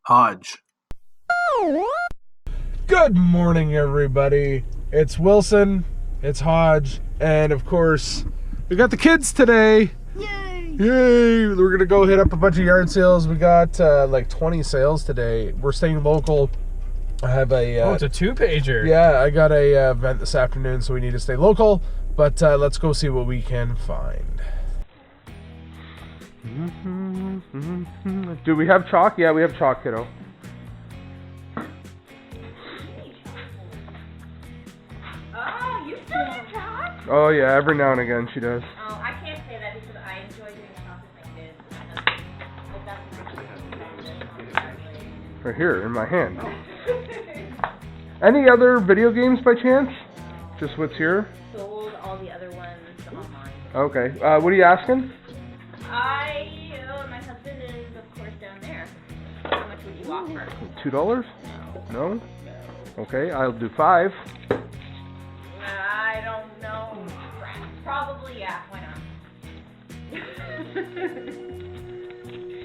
Hodge. Good morning, everybody. It's Wilson, it's Hodge, and of course, we got the kids today. Yay! Yay! We're gonna go hit up a bunch of yard sales. We got like 20 sales today. We're staying local. I have a... it's a two-pager. Yeah, I got a event this afternoon, so we need to stay local, but let's go see what we can find. Do we have chalk? Yeah, we have chalk, kiddo. Oh, you still do chalk? Oh yeah, every now and again she does. Oh, I can't say that because I enjoy doing chalk with my kids. Right here, in my hand. Any other video games by chance? Just what's here? Sold all the other ones online. Okay. What are you asking? My husband is, of course, down there. How much would you offer? $2? No. No? Okay, I'll do 5. I don't know. Probably, yeah. Why not?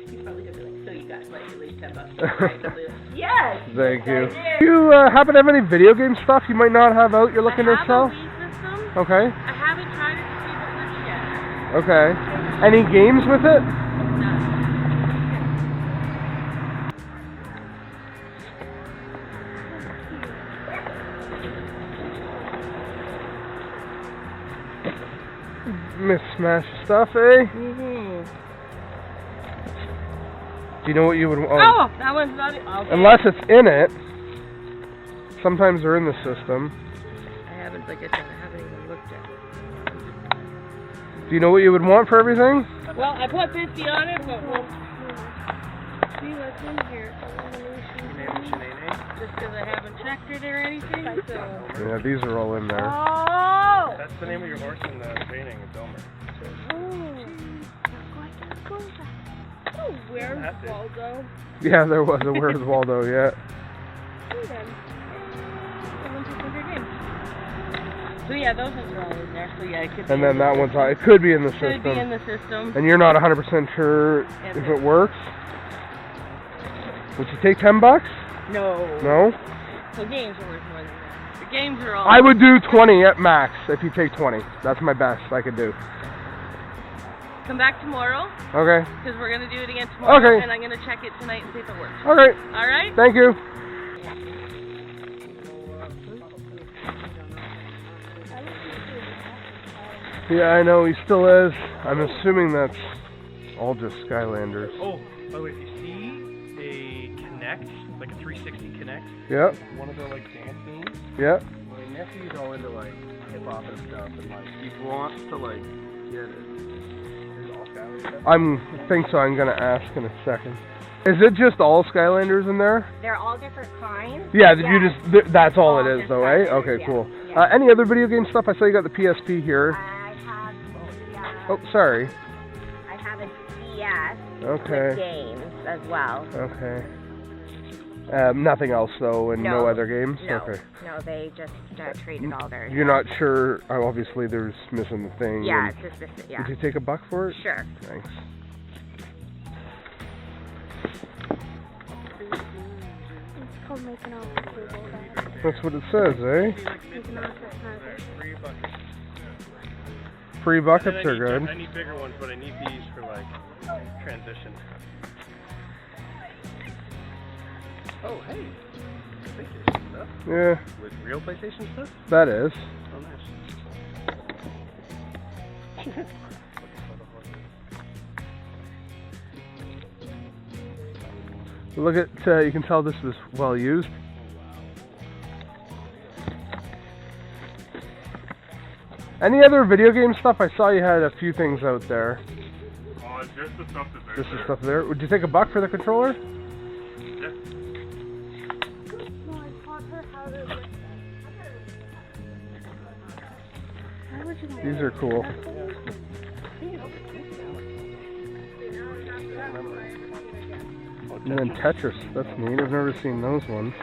He's probably gonna be like, so you got like at least $10. Yes. Thank you. I did. Do you happen to have any video game stuff you might not have out you're looking to sell? I have a Wii system. Okay. I haven't tried it to see if it works yet. Okay. Any games with it? No. Mismatch stuff, eh? Mm-hmm. Do you know what you would want? Oh, that one's not it. Okay. Unless it's in it. Sometimes they're in the system. I haven't, like I said, I haven't even looked at it. Do you know what you would want for everything? Well, I put 50 on it, but we'll see what's in here. Just because I haven't checked it or anything, so... Yeah, these are all in there. Oh! That's the name of your horse in the training in Belmer. Oh, where's Waldo? Yeah, there was a Where's Waldo, yeah. So yeah, those ones are all in there. So yeah, it could be. And then that one's on. It could be in the system. Could be in the system. And you're not 100% sure if it works? Would you take $10? No. No? So games are worth more than that. The games are all... I would do 20 at max if you take 20. That's my best I could do. Come back tomorrow. Okay. Because we're going to do it again tomorrow. Okay. And I'm going to check it tonight and see if it works. Okay. All right? Thank you. Yeah, I know, he still is. I'm assuming that's all just Skylanders. Oh, by the way, if you see a Connect, like a 360 Connect, Yep. one of the like dance games, Yep. my nephew's all into like hip hop and stuff, and like he wants to like get it. There's all Skylanders. I think so. I'm gonna ask in a second. Is it just all Skylanders in there? They're all different kinds. Yeah, did you just... That's all it is, just though, eh? Skylanders, Okay, yeah. cool. Yeah. Any other video game stuff? I saw you got the PSP here. I have Oh, sorry. I have a DS Okay. with games as well. Okay. Nothing else, though, and no other games? No, Okay. no, they just traded all theirs. You're not sure... obviously, there's missing the thing. Yeah, and- it's just this, yeah. Would you take $1 for it? Sure. Thanks. It's called making off the table. That's what it says, eh? Making off the table. Free buckets. Free buckets And I are need good. I need bigger ones, but I need these for like transition. Oh, hey. PlayStation stuff. Yeah, With real PlayStation stuff? that is. Oh, nice. Look at, you can tell this was well used. Any other video game stuff? I saw you had a few things out there. Oh, just the stuff that's Just the stuff there. Would you take $1 for the controller? Yeah. No, I taught her how to. Why would you want These are cool. And then Tetris. That's neat. I've never seen those ones.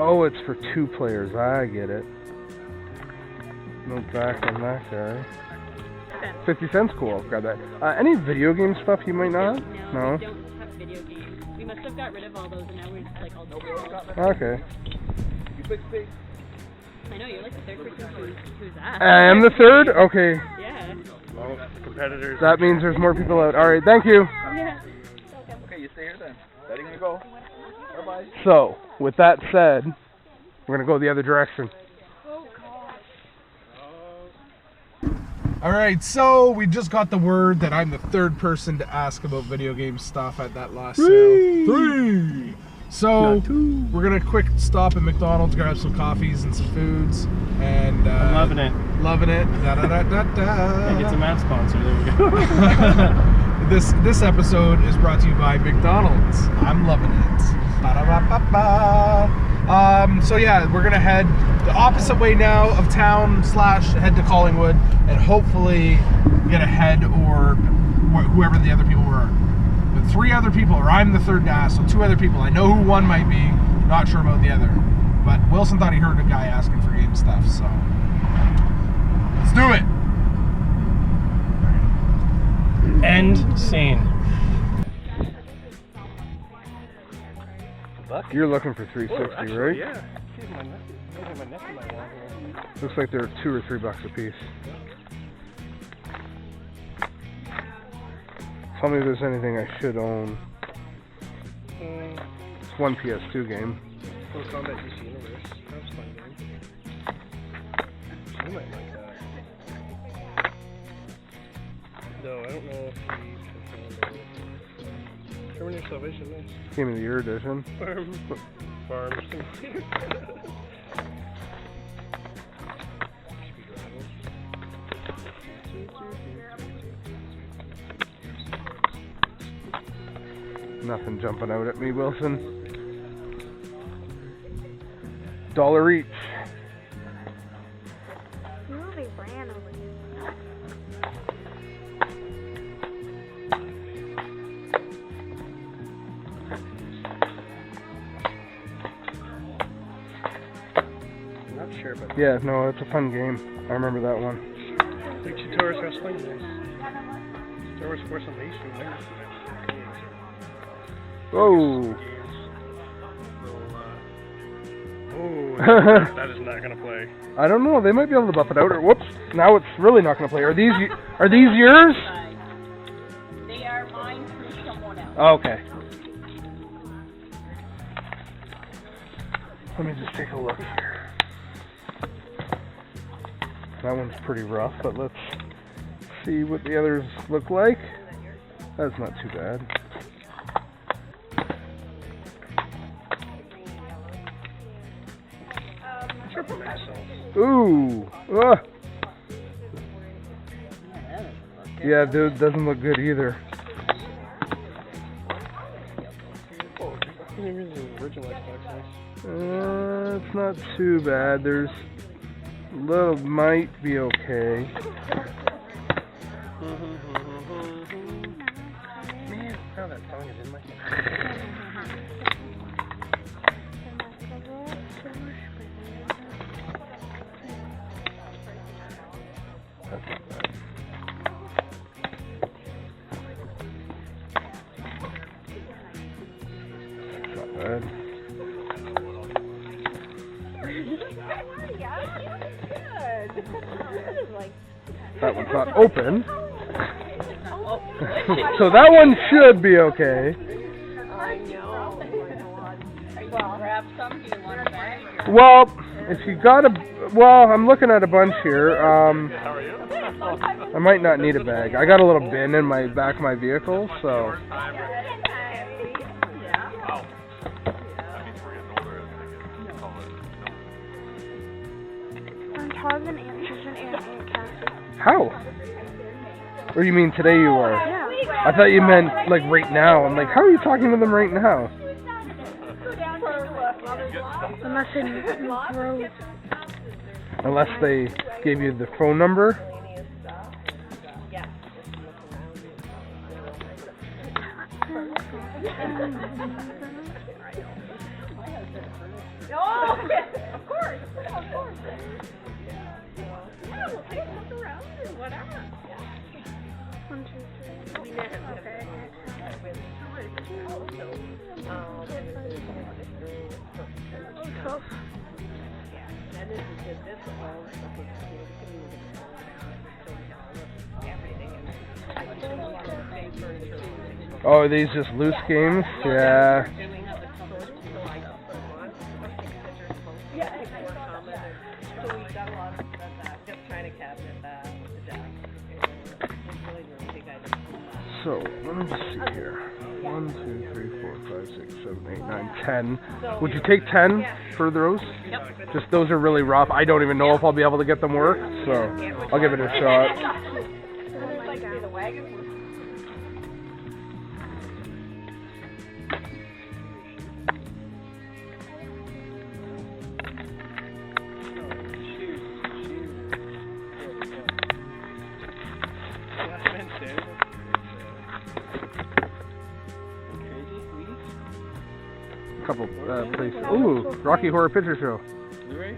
Oh, it's for 2 players. I get it. No back on that guy. 50 cents, cool. Grab that. Any video game stuff you might not have? No. We don't have video games. We must have got rid of all those, and now we're just like all digital. Okay. I know, you're like the third person who's asked. I am the third? Okay. Yeah. Well, competitors. That means there's more people out. Alright, thank you. Yeah. Okay, you stay here then. Daddy gonna go. Bye-bye. So, with that said, we're going to go the other direction. Alright, so we just got the word that I'm the third person to ask about video game stuff at that last sale. 3! So, we're going to quick stop at McDonald's, grab some coffees and some foods. And I'm loving it. Loving it. Da, da, da, da, da. Yeah, get some ad sponsor. There we go. This episode is brought to you by McDonald's. I'm loving it. Ba-da-ba-ba-ba. So yeah, we're gonna head the opposite way now of town / head to Collingwood and hopefully get ahead or whoever the other people were. But 3 other people, or I'm the third guy, so 2 other people. I know who one might be, not sure about the other. But Wilson thought he heard a guy asking for game stuff, so let's do it. End scene. You're looking for 360, actually, right? Yeah. My neck in my wall here. Looks like they're $2 or $3 a piece. Tell me if there's anything I should own. It's one PS2 game. Close Combat DC Universe. That was a fun game. You might like that. No, I don't know if we can find it. Terminator Salvation, nice. Game of the Year edition. Farm Nothing jumping out at me, Wilson. $1 each. No, they ran over you. I'm not sure, but Yeah, no, it's a fun game. I remember that one. like Tutorials Wrestling, nice. Star Wars Force Unleashed, nice. Whoa! Oh, that is not gonna play. I don't know. They might be able to buff it out. Or whoops! Now it's really not going to play. Are these yours? They are mine through someone else. Okay. Let me just take a look here. That one's pretty rough, but let's see what the others look like. That's not too bad. Ooh! Yeah, dude, doesn't look good either. Oh, I think it was the original Xbox. It's not too bad. There's a little might be okay. Man, how that song is in my head. That's not bad. That's not bad. That one's not open. So that one should be okay. I know. Are you gonna grab some? Do you want a bag? Well, if you got a... Well, I'm looking at a bunch here. I might not need a bag. I got a little bin in my back of my vehicle, so... Hodge and Anderson and Cassie. How? Or you mean today you are? Yeah. I thought you meant, like, right now. I'm like, how are you talking to them right now? Unless they broke. Unless they gave you the phone number? Oh, of course. Of course. Yeah, we'll take a look around or whatever. 1, 2, 3. We met him. Okay. Oh, are these just loose games? Yeah. So, let me just see here. 1, 2, 3, 4, 5, 6, 7, 8, 9, 10. Would you take 10 for those? Yep. Just those are really rough. I don't even know if I'll be able to get them work, so I'll give it a shot. Couple places. Ooh, Rocky Horror Picture Show. Blu-ray?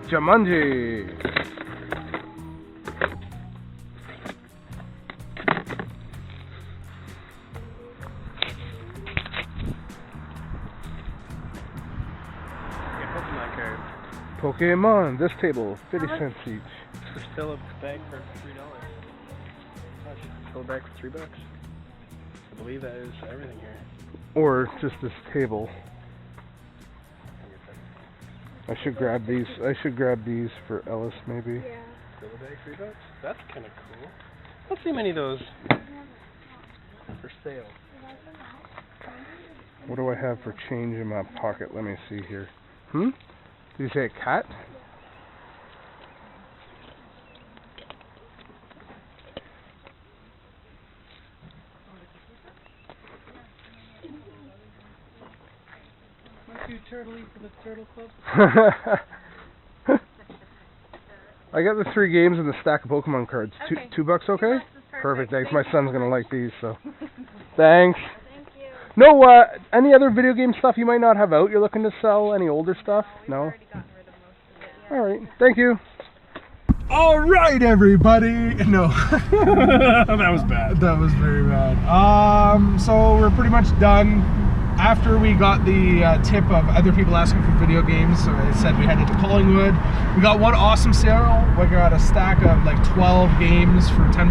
Jumanji. Pokemon card. Pokemon. This table, 50 cents each. Just fill a bag for $3. Fill a bag for $3. I believe that is everything here. Or just this table. I should grab these. I should grab these for Ellis, maybe. Yeah. Fill a bag, $3. That's kind of cool. Let's see many of those for sale. What do I have for change in my pocket? Let me see here. Did you say a cat? Aren't you turtley for the Turtle Club? I got the 3 games and the stack of Pokemon cards. Okay. $2 okay? $2 is Perfect, thanks. Thank My you son's so gonna much. like these, so. Thanks. Thank you. No, any other video game stuff you might not have out you're looking to sell? Any older stuff? No? Already gotten rid of most of it. Alright, thank you. All right, everybody. No, That was bad. that was very bad. So we're pretty much done. After we got the tip of other people asking for video games, so I said we headed to Collingwood. We got one awesome sale. We got a stack of like 12 games for $10,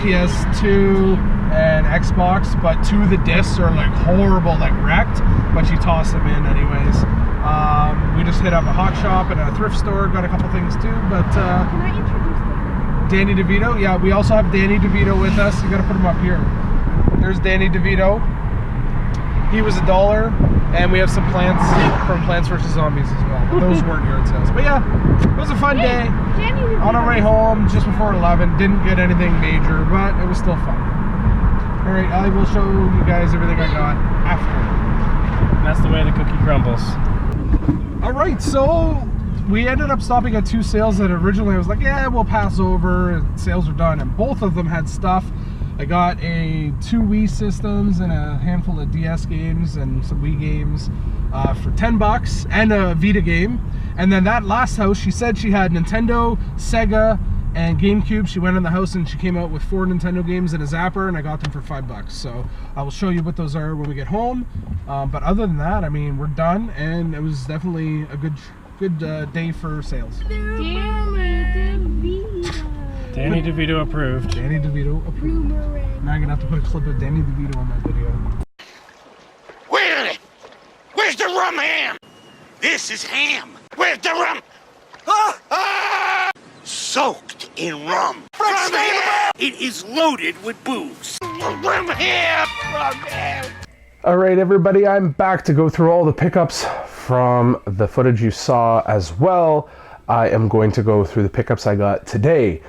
PS2 and Xbox, but 2 of the discs are like horrible, like wrecked, but you toss them in anyways. We just hit up a hot shop and a thrift store, got a couple things too, but Can I introduce them? Danny DeVito, yeah, we also have Danny DeVito with us. You gotta put him up here. There's Danny DeVito. He was $1, and we have some plants from Plants vs. Zombies as well. But those weren't yard sales. But yeah, it was a fun day. Danny DeVito. On our way home, just before 11, didn't get anything major, but it was still fun. All right, I will show you guys everything I got after. And that's the way the cookie crumbles. All right, so we ended up stopping at 2 sales that originally I was like, yeah, we'll pass over. Sales are done, and both of them had stuff. I got 2 Wii systems and a handful of DS games and some Wii games for $10 and a Vita game. And then that last house, she said she had Nintendo, Sega, and GameCube. She went in the house and she came out with 4 Nintendo games and a Zapper, and I got them for $5. So I will show you what those are when we get home. But other than that, I mean, we're done, and it was definitely a good day for sales. Danny DeVito approved. Danny DeVito approved. Now I'm gonna have to put a clip of Danny DeVito on my video. Wait a minute! Where's the rum ham? This is ham. Where's the rum? Soaked in rum. Rum ham! It is loaded with booze. Rum ham! Rum ham! Alright everybody, I'm back to go through all the pickups from the footage you saw as well. I am going to go through the pickups I got today.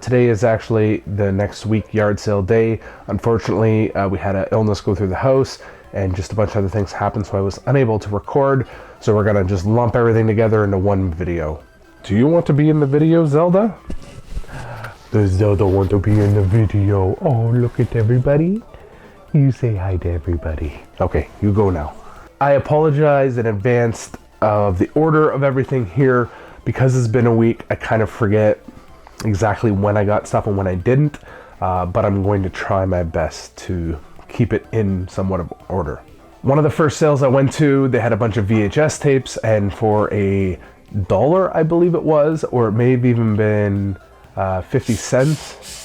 Today is actually the next week yard sale day. Unfortunately, we had an illness go through the house and just a bunch of other things happened, so I was unable to record. So we're gonna just lump everything together into one video. Do you want to be in the video, Zelda? Does Zelda want to be in the video? Oh, look at everybody. You say hi to everybody. Okay, you go now. I apologize in advance of the order of everything here. Because it's been a week, I kind of forget exactly when I got stuff and when I didn't. But I'm going to try my best to keep it in somewhat of order. One of the first sales I went to, they had a bunch of VHS tapes, and for $1, I believe it was, or it may have even been 50 cents,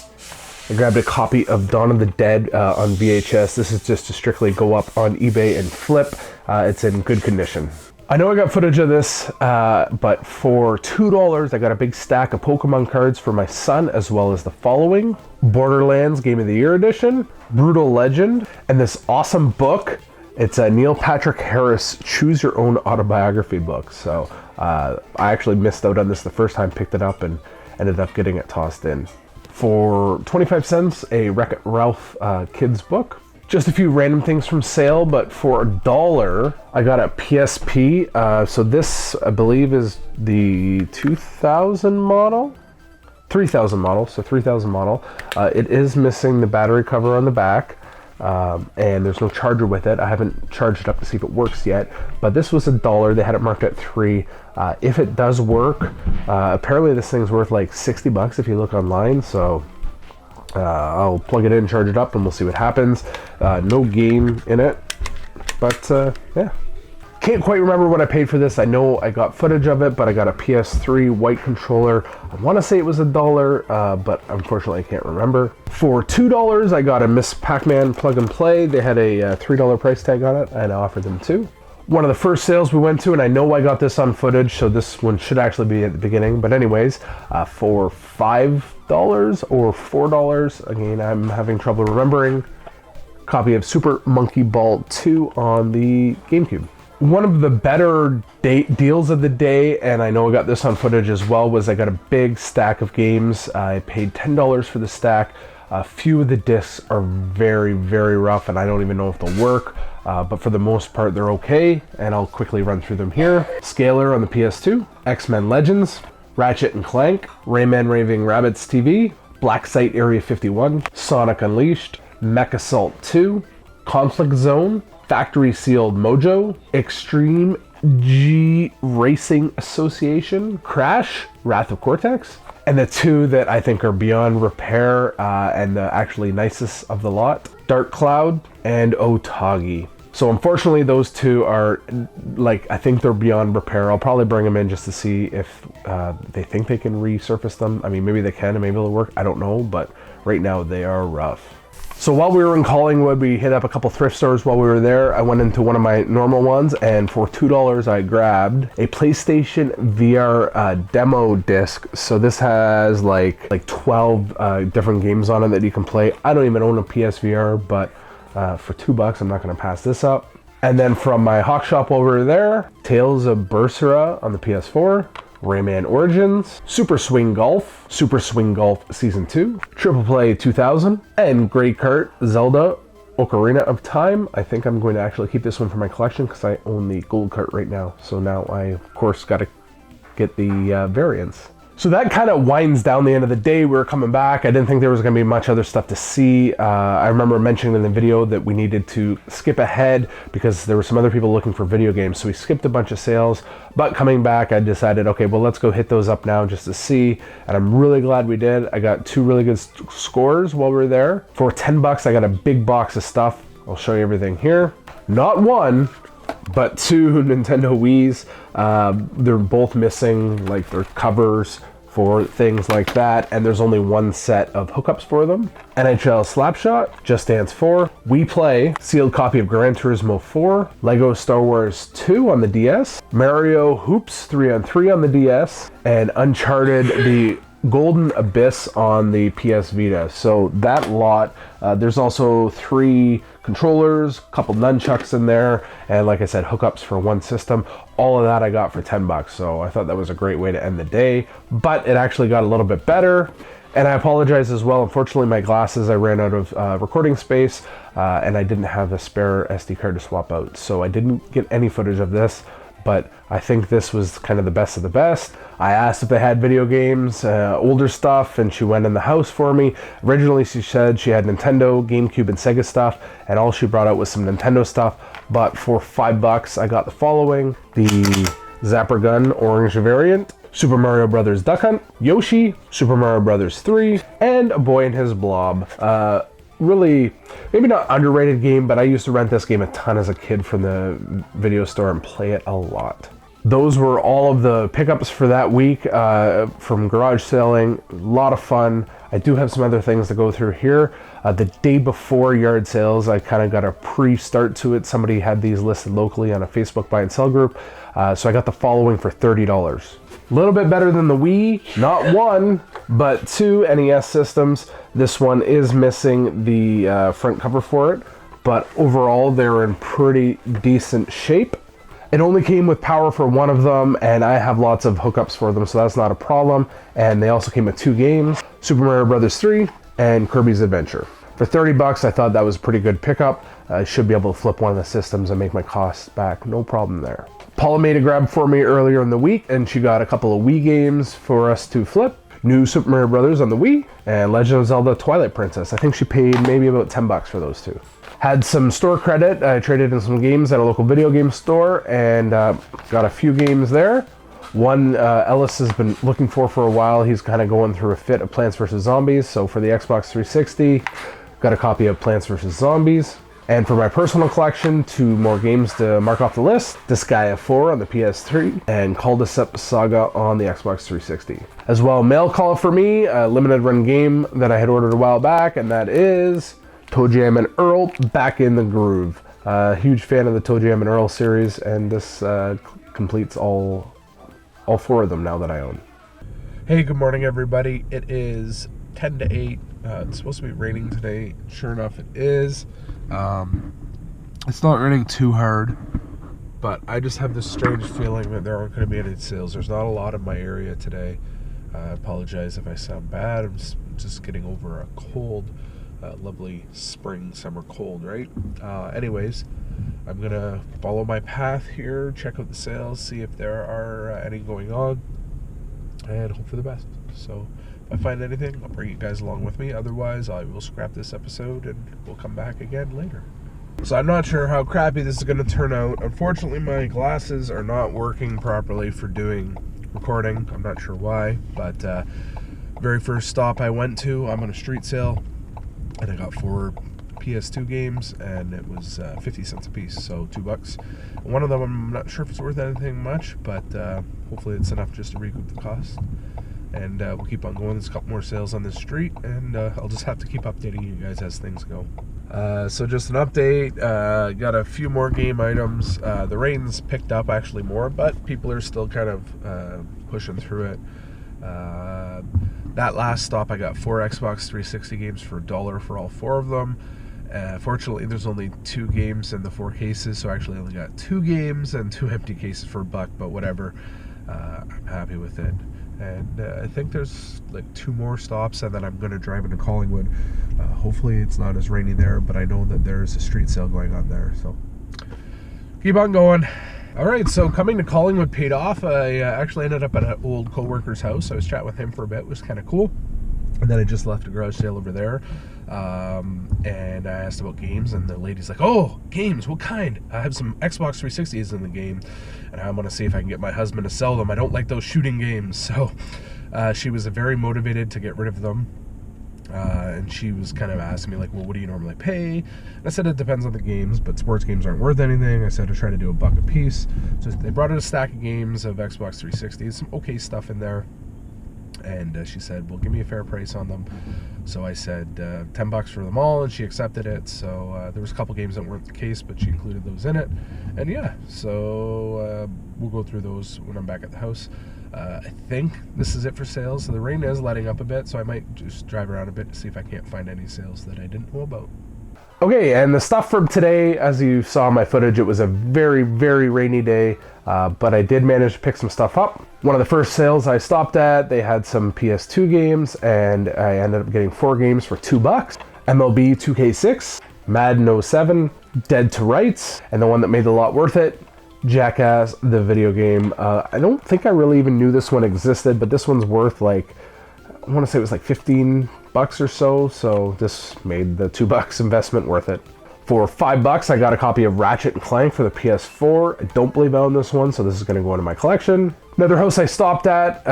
I grabbed a copy of Dawn of the Dead on VHS. This is just to strictly go up on eBay and flip. It's in good condition. I know I got footage of this, but for $2, I got a big stack of Pokemon cards for my son, as well as the following: Borderlands Game of the Year Edition, Brutal Legend, and this awesome book. It's a Neil Patrick Harris Choose Your Own Autobiography book. So I actually missed out on this the first time, picked it up, and ended up getting it tossed in. For 25 cents, a Wreck-It Ralph kids book. Just a few random things from sale, but for $1, I got a PSP. So this, I believe, is the 2000 model? 3000 model, so 3000 model. It is missing the battery cover on the back, and there's no charger with it. I haven't charged it up to see if it works yet, but this was $1. They had it marked at $3. If it does work, apparently this thing's worth like 60 bucks if you look online, so I'll plug it in, charge it up, and we'll see what happens. No game in it, but yeah. Can't quite remember what I paid for this. I know I got footage of it, but I got a PS3 white controller. I want to say it was $1, but unfortunately I can't remember. For $2, I got a Miss Pac-Man plug and play. They had a $3 price tag on it, and I offered them $2. One of the first sales we went to, and I know I got this on footage, so this one should actually be at the beginning, but anyways, for $5 or $4, again, I'm having trouble remembering, copy of Super Monkey Ball 2 on the GameCube. One of the better deals of the day, and I know I got this on footage as well, was I got a big stack of games. I paid $10 for the stack. A few of the discs are very, very rough, and I don't even know if they'll work, but for the most part they're okay, and I'll quickly run through them here. Scalar on the PS2, X-Men Legends, Ratchet and Clank, Rayman Raving Rabbids TV, Black Site Area 51, Sonic Unleashed, Mech Assault 2, Conflict Zone, Factory Sealed Mojo, Extreme G Racing Association, Crash, Wrath of Cortex, and the two that I think are beyond repair and the actually nicest of the lot, Dark Cloud and Otogi. So unfortunately those two are, like, I think they're beyond repair. I'll probably bring them in just to see if they think they can resurface them. I mean, maybe they can and maybe it'll work, I don't know, but right now they are rough. So while we were in Collingwood, we hit up a couple thrift stores while we were there. I went into one of my normal ones, and for $2 I grabbed a PlayStation VR demo disc. So this has like 12 different games on it that you can play. I don't even own a PSVR, but for $2 I'm not going to pass this up. And then from my Hawk Shop while we were there, Tales of Berseria on the PS4, Rayman Origins, Super Swing Golf Season 2, Triple Play 2000, and Grey Kart Zelda Ocarina of Time. I think I'm going to actually keep this one for my collection because I own the gold cart right now. So now I, of course, got to get the variants. So that kind of winds down the end of the day. We were coming back. I didn't think there was going to be much other stuff to see. I remember mentioning in the video that we needed to skip ahead because there were some other people looking for video games. So we skipped a bunch of sales. But coming back, I decided, okay, well, let's go hit those up now just to see. And I'm really glad we did. I got two really good scores while we were there. For $10, I got a big box of stuff. I'll show you everything here. Not one, but two Nintendo Wiis. They're both missing, like, their covers for things like that, and there's only one set of hookups for them. NHL Slapshot, Just Dance 4, Wii Play, sealed copy of Gran Turismo 4, Lego Star Wars 2 on the DS, Mario Hoops 3-on-3 on the DS, and Uncharted the Golden Abyss on the PS Vita. So that lot, there's also 3 controllers, a couple nunchucks in there, and like I said, hookups for one system. All of that I got for $10, so I thought that was a great way to end the day, but it actually got a little bit better. And I apologize as well. Unfortunately, my glasses, I ran out of recording space, and I didn't have a spare SD card to swap out, so I didn't get any footage of this. but I think this was kind of the best of the best. I asked if they had video games, older stuff, and she went in the house for me. Originally, she said she had Nintendo, GameCube, and Sega stuff, and all she brought out was some Nintendo stuff. But for $5, I got the following: the Zapper Gun Orange variant, Super Mario Bros. Duck Hunt, Yoshi, Super Mario Bros. 3, and A Boy and His Blob. Really, maybe not underrated game, but I used to rent this game a ton as a kid from the video store and play it a lot. Those were all of the pickups for that week from garage selling. A lot of fun. I do have some other things to go through here. The day before yard sales, I kind of got a pre-start to it. Somebody had these listed locally on a Facebook buy and sell group. So I got the following for $30. A little bit better than the Wii. Not one, but two NES systems. This one is missing the front cover for it, but overall they're in pretty decent shape. It only came with power for one of them, and I have lots of hookups for them, so that's not a problem. And they also came with 2 games, Super Mario Bros. 3 and Kirby's Adventure. For $30, I thought that was a pretty good pickup. I should be able to flip one of the systems and make my costs back, no problem there. Paula made a grab for me earlier in the week, and she got a couple of Wii games for us to flip. New Super Mario Bros. On the Wii, and Legend of Zelda Twilight Princess. I think she paid maybe about $10 for those 2. Had some store credit. I traded in some games at a local video game store and got a few games there. One Ellis has been looking for a while. He's kind of going through a fit of Plants vs. Zombies. So for the Xbox 360, got a copy of Plants vs. Zombies. And for my personal collection, 2 more games to mark off the list: Disgaea 4 on the PS3 and Cul-de-Sac Saga on the Xbox 360. As well, mail call for me, a limited run game that I had ordered a while back, and that is Toe Jam and Earl Back in the Groove. Huge fan of the Toe Jam and Earl series, and this completes all 4 of them now that I own. Hey, good morning, everybody. It is 10 to 8. It's supposed to be raining today. Sure enough, it is. It's not raining too hard, but I just have this strange feeling that there aren't going to be any sales. There's not a lot in my area today. I apologize if I sound bad. I'm just getting over a cold, lovely spring, summer cold, right? Anyways, I'm going to follow my path here, check out the sales, see if there are any going on, and hope for the best. So if I find anything, I'll bring you guys along with me. Otherwise, I will scrap this episode and we'll come back again later. So I'm not sure how crappy this is going to turn out. Unfortunately, my glasses are not working properly for doing recording. I'm not sure why, but very first stop I went to, I'm on a street sale, and I got 4 PS2 games, and it was 50 cents a piece, so $2. One of them, I'm not sure if it's worth anything much, but hopefully it's enough just to recoup the cost. And we'll keep on going. There's a couple more sales on this street, and I'll just have to keep updating you guys as things go. So just an update, got a few more game items. The rain's picked up actually more, but people are still kind of pushing through it. That last stop, I got 4 Xbox 360 games for $1 for all 4 of them. Fortunately, there's only 2 games in the 4 cases, so I actually only got 2 games and 2 empty cases for $1, but whatever. I'm happy with it. And I think there's like 2 more stops, and then I'm going to drive into Collingwood. Hopefully it's not as rainy there, but I know that there's a street sale going on there, so keep on going. Alright, so coming to Collingwood paid off. I actually ended up at an old co-worker's house. I was chatting with him for a bit. It was kind of cool. And then I just left a garage sale over there, and I asked about games, and the lady's like, "Oh, games, what kind? I have some Xbox 360s in the game, and I want to see if I can get my husband to sell them. I don't like those shooting games." So she was very motivated to get rid of them, and she was kind of asking me like, "Well, what do you normally pay?" And I said it depends on the games, but sports games aren't worth anything. I said I try to do $1 a piece. So they brought in a stack of games of Xbox 360s, some okay stuff in there. And she said, "Well, give me a fair price on them." So I said $10 for them all, and she accepted it. So there was a couple games that weren't the case, but she included those in it. And yeah, so we'll go through those when I'm back at the house. I think this is it for sales. So the rain is letting up a bit, so I might just drive around a bit to see if I can't find any sales that I didn't know about. Okay, and the stuff from today, as you saw in my footage, it was a very, very rainy day, but I did manage to pick some stuff up. One of the first sales I stopped at, they had some PS2 games, and I ended up getting 4 games for $2. MLB 2K6, Madden 07, Dead to Rights, and the one that made it a lot worth it, Jackass, the video game. I don't think I really even knew this one existed, but this one's worth like, I want to say it was like 15 bucks or so. So this made the $2 investment worth it. For $5, I got a copy of Ratchet and Clank for the PS4. I don't believe I own this one, so this is going to go into my collection. Another house I stopped at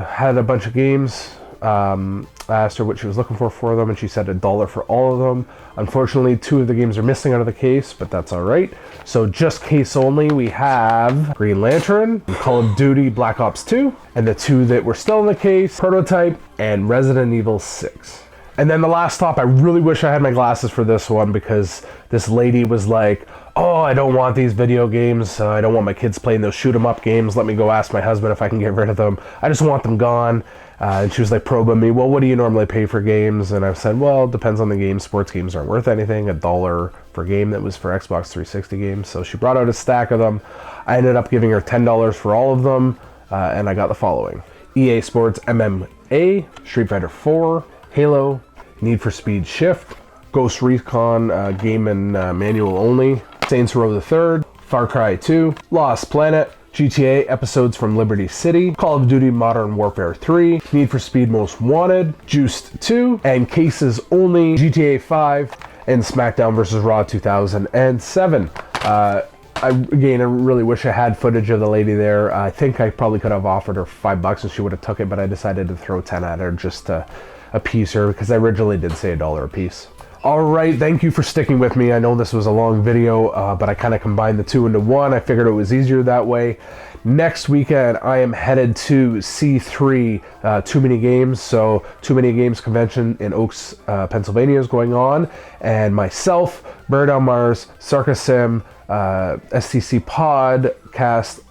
had a bunch of games. I asked her what she was looking for them, and she said $1 for all of them. Unfortunately, 2 of the games are missing out of the case, but that's all right. So just case only, we have Green Lantern, Call of Duty Black Ops 2, and the 2 that were still in the case, Prototype, and Resident Evil 6. And then the last stop, I really wish I had my glasses for this one, because this lady was like, oh, I don't want these video games. I don't want my kids playing those shoot 'em up games. Let me go ask my husband if I can get rid of them. I just want them gone. And she was like probing me, well, what do you normally pay for games? And I said, well, it depends on the game. Sports games aren't worth anything. $1 for a game that was for Xbox 360 games. So she brought out a stack of them. I ended up giving her $10 for all of them. And I got the following: EA Sports MMA, Street Fighter 4, Halo, Need for Speed Shift, Ghost Recon game and manual only, Saints Row the Third, Far Cry 2, Lost Planet, GTA Episodes from Liberty City, Call of Duty Modern Warfare 3, Need for Speed Most Wanted, Juiced 2, and cases only GTA 5 and SmackDown vs. Raw 2007. I really wish I had footage of the lady there. I think I probably could have offered her $5 and she would have took it, but I decided to throw 10 at her just to appease her, because I originally did say $1 a piece. Alright, thank you for sticking with me. I know this was a long video, but I kind of combined the two into one. I figured it was easier that way. Next weekend, I am headed to C3 Too Many Games. So, Too Many Games convention in Oaks, Pennsylvania is going on. And myself, Bird on Mars, Sarka Sim, STC podcast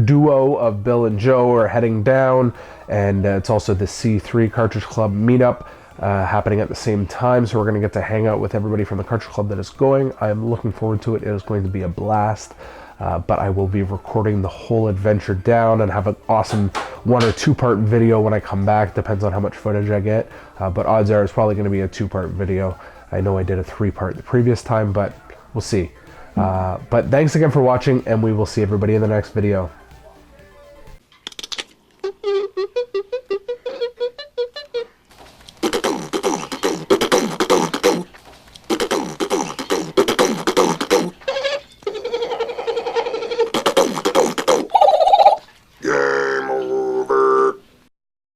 duo of Bill and Joe are heading down. And it's also the C3 Cartridge Club meetup happening at the same time, so we're going to get to hang out with everybody from the Cartridge Club that is going. I am looking forward to it. It is going to be a blast, but I will be recording the whole adventure down and have an awesome 1 or 2 part video when I come back. Depends on how much footage I get, but odds are it's probably going to be a 2 part video. I know I did a 3 part the previous time, but we'll see. But thanks again for watching, and we will see everybody in the next video.